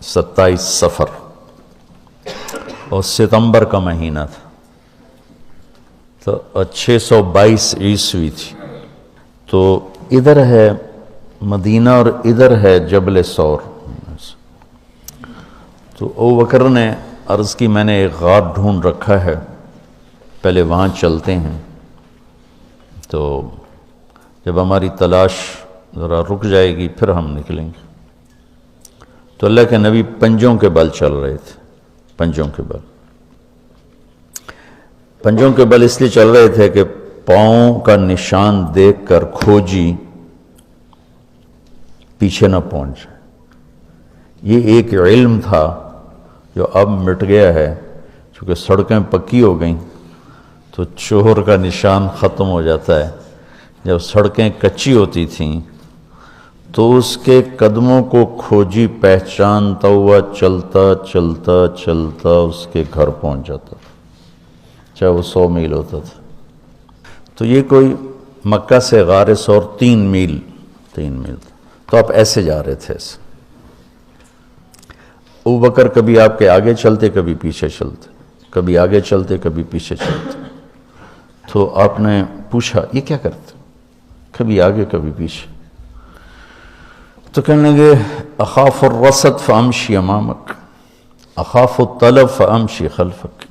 27 سفر اور ستمبر کا مہینہ تھا، تو 622 عیسوی تھی۔ تو ادھر ہے مدینہ اور ادھر ہے جبل ثور۔ تو ابو بکر نے عرض کی میں نے ایک غار ڈھونڈ رکھا ہے، پہلے وہاں چلتے ہیں، تو جب ہماری تلاش ذرا رک جائے گی پھر ہم نکلیں گے۔ تو اللہ کے نبی پنجوں کے بل چل رہے تھے، پنجوں کے بل، پنجوں کے بل اس لیے چل رہے تھے کہ پاؤں کا نشان دیکھ کر کھوجی پیچھے نہ پہنچ جائے۔ یہ ایک علم تھا جو اب مٹ گیا ہے، چونکہ سڑکیں پکی ہو گئیں تو چور کا نشان ختم ہو جاتا ہے۔ جب سڑکیں کچی ہوتی تھیں تو اس کے قدموں کو کھوجی پہچانتا ہوا چلتا چلتا چلتا اس کے گھر پہنچ جاتا، چاہے وہ 100 میل ہوتا تھا۔ تو یہ کوئی مکہ سے غار ثور 3 میل تھا، تو آپ ایسے جا رہے تھے ایسے۔ ابو بکر کبھی آپ کے آگے چلتے، کبھی پیچھے چلتے، کبھی آگے چلتے، کبھی پیچھے چلتے۔ تو آپ نے پوچھا یہ کیا کرتے؟ کبھی آگے کبھی پیچھے۔ تو کہنے لگے اخاف الرصد فامشی امامک، اخاف الطلب فامشی خلفک۔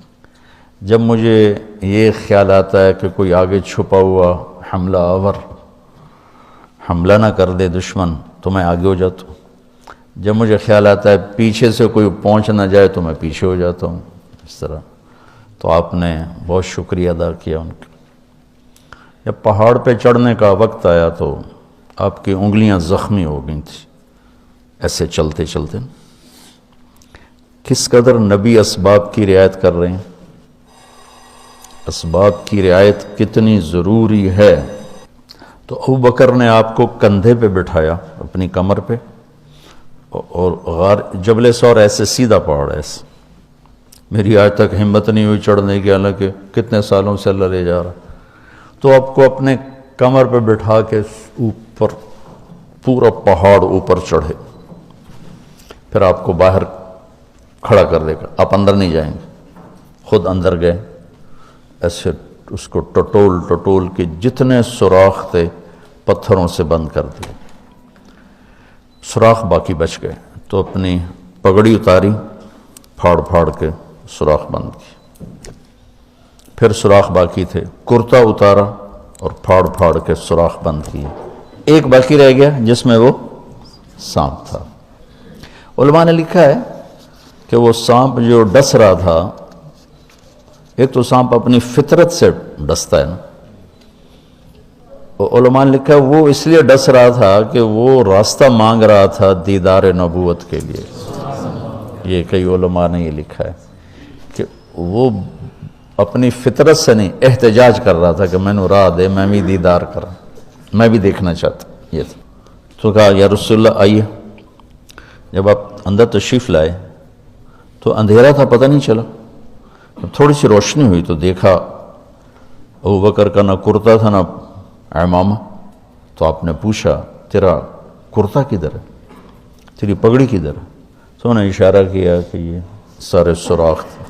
جب مجھے یہ خیال آتا ہے کہ کوئی آگے چھپا ہوا حملہ آور حملہ نہ کر دے دشمن تو میں آگے ہو جاتا ہوں، جب مجھے خیال آتا ہے پیچھے سے کوئی پہنچ نہ جائے تو میں پیچھے ہو جاتا ہوں، اس طرح۔ تو آپ نے بہت شکریہ ادا کیا ان کا۔ جب پہاڑ پہ چڑھنے کا وقت آیا تو آپ کی انگلیاں زخمی ہو گئی تھیں ایسے چلتے چلتے۔ کس قدر نبی اسباب کی رعایت کر رہے ہیں، اسباب کی رعایت کتنی ضروری ہے۔ تو ابو بکر نے آپ کو کندھے پہ بٹھایا اپنی کمر پہ، اور غار جبل ثور ایسے سیدھا پہاڑ ہے ایسے، میری آج تک ہمت نہیں ہوئی چڑھنے کی، حالانکہ کتنے سالوں سے اللہ لے جا رہا۔ تو آپ کو اپنے کمر پہ بٹھا کے اوپر پورا پہاڑ اوپر چڑھے، پھر آپ کو باہر کھڑا کر دے گا، آپ اندر نہیں جائیں گے، خود اندر گئے، ایسے اس کو ٹٹول ٹٹول کے جتنے سوراخ تھے پتھروں سے بند کر دیے، سوراخ باقی بچ گئے۔ تو اپنی پگڑی اتاری، پھاڑ پھاڑ کے سوراخ بند کی، پھر سوراخ باقی تھے، کرتا اتارا اور پھاڑ پھاڑ کے سوراخ بند کیے۔ ایک باقی رہ گیا جس میں وہ سانپ تھا۔ علماء نے لکھا ہے کہ وہ سانپ جو ڈس رہا تھا، ایک تو سانپ اپنی فطرت سے ڈستا ہے نا، علماء نے لکھا ہے وہ اس لیے ڈس رہا تھا کہ وہ راستہ مانگ رہا تھا دیدار نبوت کے لیے۔ یہ کئی علماء نے یہ لکھا ہے کہ وہ اپنی فطرت سے نہیں، احتجاج کر رہا تھا کہ میں نے راہ دے، میں بھی دیدار کرا، میں بھی دیکھنا چاہتا۔ یہ تھا۔ تو کہا یا رسول اللہ آئیے۔ جب آپ اندر تشریف لائے تو اندھیرا تھا، پتہ نہیں چلا۔ تھوڑی سی روشنی ہوئی تو دیکھا ابو بکر کا نہ کرتا تھا نہ عمامہ۔ تو آپ نے پوچھا تیرا کرتا کدھر ہے، تیری پگڑی کدھر ہے؟ تو انہوں نے اشارہ کیا کہ یہ سارے سوراخ تھے۔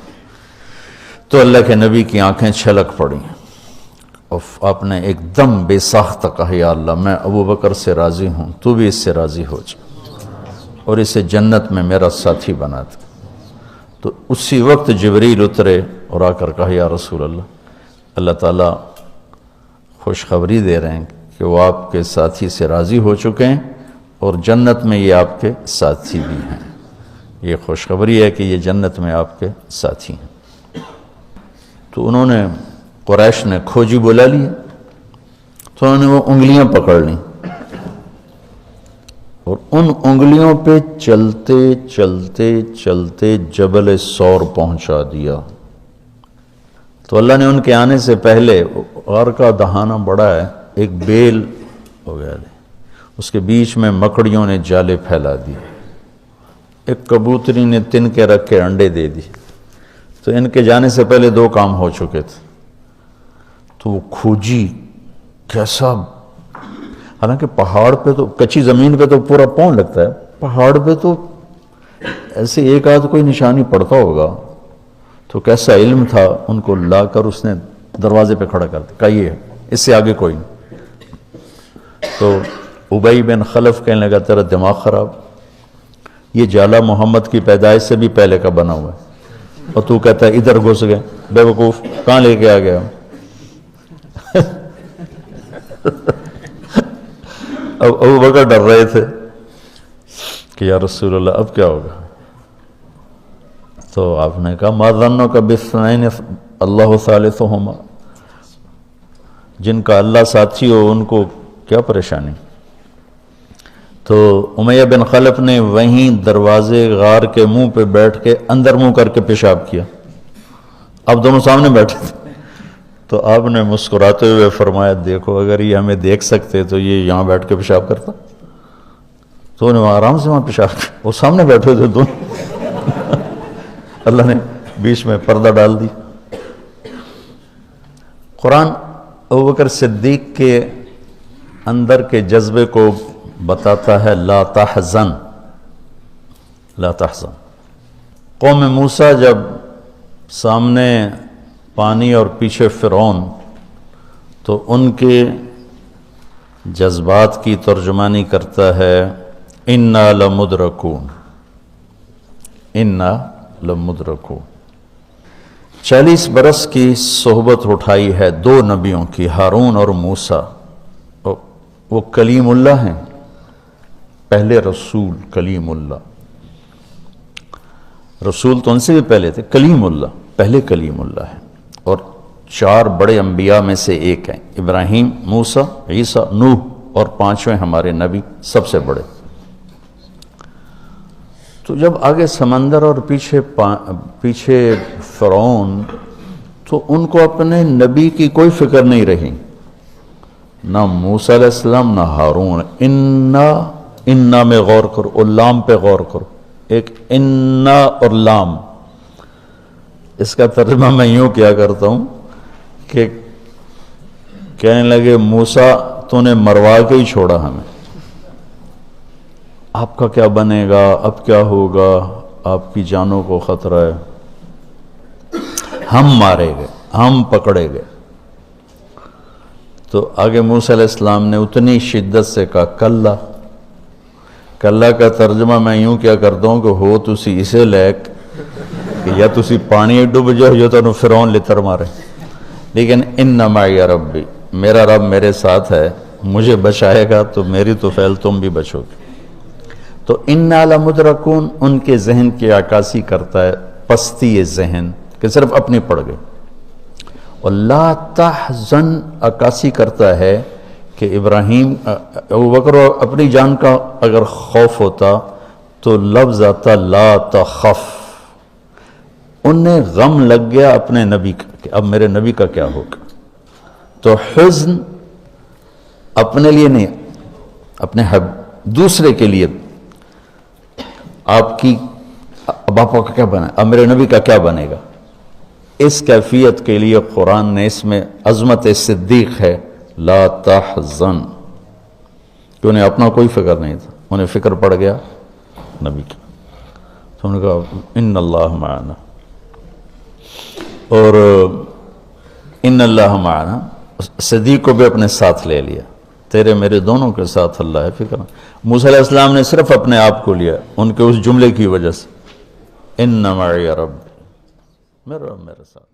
تو اللہ کے نبی کی آنکھیں چھلک پڑیں، اور آپ نے ایک دم بے ساختہ کہا یا اللہ میں ابو بکر سے راضی ہوں، تو بھی اس سے راضی ہو جا اور اسے جنت میں میرا ساتھی بنا دے۔ تو اسی وقت جبریل اترے اور آ کر کہا یا رسول اللہ، اللہ تعالیٰ خوشخبری دے رہے ہیں کہ وہ آپ کے ساتھی سے راضی ہو چکے ہیں اور جنت میں یہ آپ کے ساتھی بھی ہیں۔ یہ خوشخبری ہے کہ یہ جنت میں آپ کے ساتھی ہیں۔ تو انہوں نے قریش نے کھوجی بلا لی، تو انہوں نے وہ انگلیاں پکڑ لیں اور ان انگلیوں پہ چلتے چلتے چلتے جبل ثور پہنچا دیا۔ تو اللہ نے ان کے آنے سے پہلے، غار کا دہانہ بڑا ہے، ایک بیل ہو گیا، اس کے بیچ میں مکڑیوں نے جالے پھیلا دی، ایک کبوتری نے تن کے رکھ کے انڈے دے دی۔ تو ان کے جانے سے پہلے 2 کام ہو چکے تھے۔ تو وہ کھوجی کیسا، حالانکہ پہاڑ پہ تو کچی زمین پہ تو پورا پاؤں لگتا ہے، پہاڑ پہ تو ایسے ایک آدھ کوئی نشانی پڑتا ہوگا تو کیسا علم تھا، ان کو لا کر اس نے دروازے پہ کھڑا کر دیا، کہا یہ ہے، اس سے آگے کوئی نہیں۔ تو ابی بن خلف کہنے لگا تیرا دماغ خراب، یہ جالا محمد کی پیدائش سے بھی پہلے کا بنا ہوا ہے، اور تو کہتا ہے ادھر گھس گئے، بے وقوف کہاں لے کے آ گیا؟ اب ابو بکر ڈر رہے تھے کہ یا رسول اللہ اب کیا ہوگا؟ تو آپ نے کہا ما ظنک باثنین اللہ ثالثہما، جن کا اللہ ساتھی ہو ان کو کیا پریشانی؟ تو امیہ بن خلف نے وہیں دروازے غار کے منہ پہ بیٹھ کے اندر منہ کر کے پیشاب کیا، اب دونوں سامنے بیٹھے تھے۔ تو آپ نے مسکراتے ہوئے فرمایا دیکھو اگر یہ ہمیں دیکھ سکتے تو یہ یہاں بیٹھ کے پیشاب کرتا، تو انہیں وہاں آرام سے وہاں پیشاب کیا، وہ سامنے بیٹھے تھے دونوں، اللہ نے بیچ میں پردہ ڈال دی۔ قرآن ابوبکر صدیق کے اندر کے جذبے کو بتاتا ہے، لا تحزن، لا تحزن۔ قوم موسیٰ جب سامنے پانی اور پیچھے فرعون، تو ان کے جذبات کی ترجمانی کرتا ہے انا لمدرکون، انا لمدرکون۔ 40 برس کی صحبت اٹھائی ہے دو نبیوں کی، ہارون اور موسیٰ، وہ کلیم اللہ ہیں، پہلے رسول کلیم اللہ، رسول تو ان سے بھی پہلے تھے، کلیم اللہ پہلے کلیم اللہ ہے، اور 4 بڑے انبیاء میں سے ایک ہیں، ابراہیم، موسیٰ، عیسیٰ، نوح، اور 5ویں ہمارے نبی سب سے بڑے۔ تو جب آگے سمندر اور پیچھے فرعون، تو ان کو اپنے نبی کی کوئی فکر نہیں رہی، نہ موسیٰ علیہ السلام نہ ہارون۔ انا میں غور کرو اور لام پہ غور کرو، ایک انا اور لام، اس کا ترجمہ میں یوں کیا کرتا ہوں کہ کہنے لگے موسیٰ تو نے مروا کے ہی چھوڑا ہمیں، آپ کا کیا بنے گا، اب کیا ہوگا، آپ کی جانوں کو خطرہ ہے، ہم مارے گئے، ہم پکڑے گئے۔ تو آگے موسیٰ علیہ السلام نے اتنی شدت سے کہا کلا، کلا کا ترجمہ میں یوں کیا کرتا ہوں کہ ہو تسی اسے لیک کہ یا تسی پانی ڈوب جاؤ یا تو فرعون لتر مارے، لیکن ان معی ربی، میرا رب میرے ساتھ ہے، مجھے بچائے گا تو میری تو فعل تم بھی بچو گے۔ تو انا لمدرکون ان کے ذہن کی عکاسی کرتا ہے، پستی ذہن کہ صرف اپنی پڑ گئے، اور لا تحزن عکاسی کرتا ہے کہ ابراہیم، ابوبکر اپنی جان کا اگر خوف ہوتا تو لفظ آتا لا تخف، انہیں غم لگ گیا اپنے نبی کا کہ اب میرے نبی کا کیا ہوگا۔ تو حزن اپنے لیے نہیں، اپنے دوسرے کے لیے، آپ کی اب آپ کا کیا بنا، اب میرے نبی کا کیا بنے گا، اس کیفیت کے لیے قرآن نے اس میں عظمت صدیق ہے، لا تحزن، کہ انہیں اپنا کوئی فکر نہیں تھا، انہیں فکر پڑ گیا نبی کی۔ تو انہوں نے کہا ان اللہ معنا، اور ان اللہ معنا صدیق کو بھی اپنے ساتھ لے لیا، تیرے میرے دونوں کے ساتھ اللہ ہے، فکر۔ موسیٰ علیہ السلام نے صرف اپنے آپ کو لیا ان کے اس جملے کی وجہ سے، ان معی رب، میرا رب میرے ساتھ۔